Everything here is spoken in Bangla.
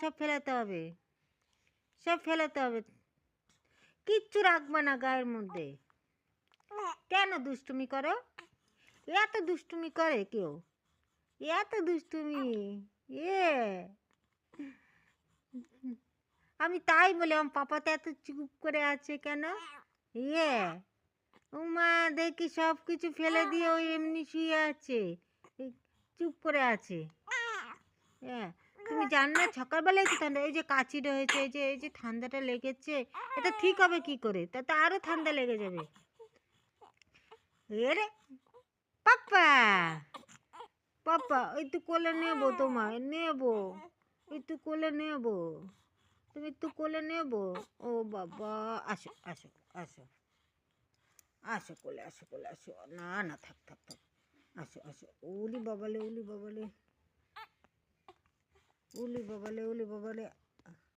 সব ফেলাতে হবে, সব ফেলাতে হবে, কিচ্ছু রাখবে না গায়ের মধ্যে। কেন দুষ্টুমি করো? এত দুষ্টুমি করে কেউ? এত দুষ্টুমি? এ আমি তাই বলি আমার পাপা তো এত চুপ করে আছে কেন? ইয়ে উমা দেখি সব কিছু ফেলে দিয়ে ওই এমনি শুয়ে আছে, এই চুপ করে আছে। হ্যাঁ, তুমি জান না সকালবেলায় তো ঠান্ডা, এই যে কাশি রয়েছে, এই যে ঠান্ডাটা লেগেছে, এটা ঠিক হবে কি করে? তাতে আরো ঠান্ডা লেগে যাবে। এরে পাপ্পা, পাপ্পা একটু কোলে নেবো, তোমায় নেবো, একটু কোলে নেবো, তুমি একটু কোলে নেবো। ও বাবা, আসো আসো আসো, আসো কোলে, আসো কোলে, আসো। না না, থাক থাক থাক, আসো আসো। উলি বাবালে, উলি বাবালে, উলি বাবালে, উলি বাবালে।